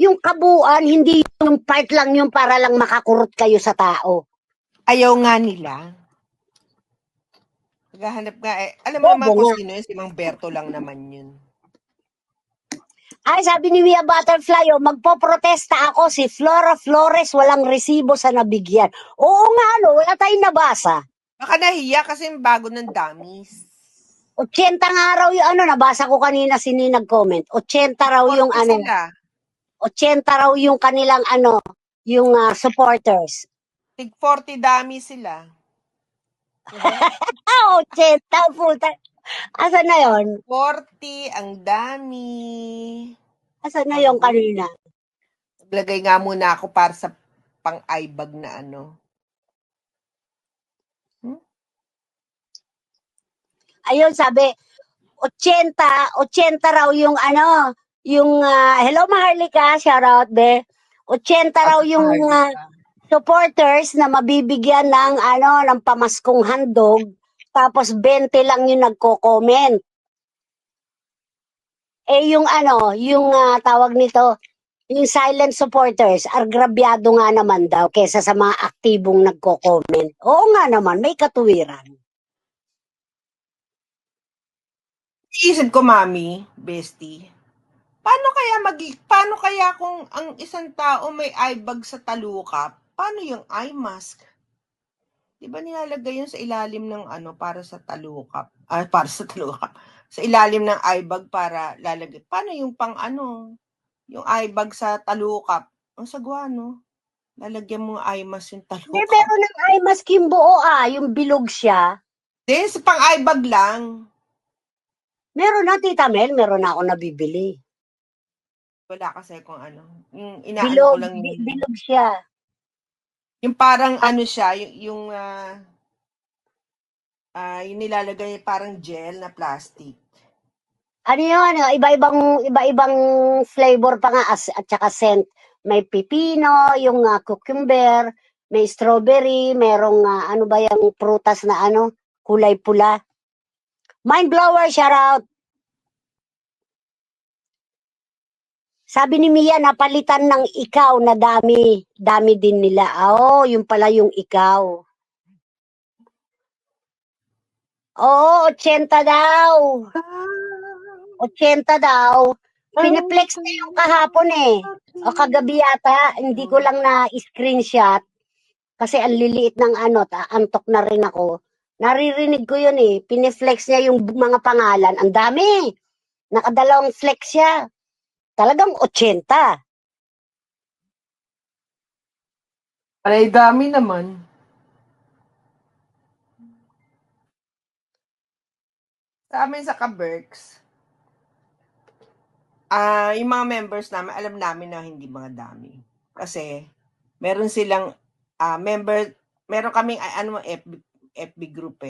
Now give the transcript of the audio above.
yung kabuuan, hindi yung part lang yung para lang makakurot kayo sa tao. Ayaw nga nila. Naghahanap nga eh. Alam mo Bobo naman kung nga. sino yun, si Mang Berto lang naman yun. Ay, sabi ni Mia Butterfly, magpoprotesta ako, si Flora Flores walang resibo sa nabigyan. Oo nga, wala tayong nabasa. Baka nahiya kasi bago ng damis. 80 nga raw yung nabasa ko kanina nag-comment. 80 raw yung 80 raw yung kanilang yung supporters. Tig 40 damis sila. 80, puta. Asan na yon? 40, ang dami. Asan na yung kanina? Naglagay nga muna ako para sa pang-eyebag na Ayun, sabi, 80 raw yung yung hello Maharlika, shout out be. 80 raw yung supporters na mabibigyan ng ng pamaskong handog, tapos 20 lang yung nagko-comment. Yung yung tawag nito, yung silent supporters, agrabyado nga naman daw kesa sa mga aktibong nagko-comment. Oo nga naman, may katuwiran. Isip ko, Mami, bestie, paano kaya kung ang isang tao may eye bag sa talukap, paano yung eye mask? Di ba nilalagay yun sa ilalim ng para sa talukap? Para sa talukap. Sa ilalim ng eye bag para lalagay. Paano yung yung eye bag sa talukap? Ang sagwa, no? Lalagyan mo eye mask yung talukap. Hindi, pero ng eye mask yung buo yung bilog siya. Then, sa pang eye bag lang. Meron na, Tita Mel, meron na ako nabibili. Wala kasi kung yung inaano ko lang yung bilog siya. yung parang siya, yung nilalagay parang gel na plastic. Ano yun? Iba-ibang flavor pa nga at saka scent. May pipino, yung cucumber, may strawberry, merong ano ba yung prutas na kulay pula. Mind blower, shout out. Sabi ni Mia, napalitan ng ikaw na dami. Dami din nila. Yung pala yung ikaw. Oo, 80 daw. 80 daw. Piniplex na yung kahapon o kagabi yata. Hindi ko lang na-screenshot. Kasi ang liliit ng antok na rin ako. Naririnig ko yun Piniflex niya yung mga pangalan. Ang dami. Nakadalawang flex siya. Talagang 80. Ay, dami naman. Sa amin sa Kaberks, yung mga members namin, alam namin na hindi mga dami. Kasi, meron silang meron kaming FB group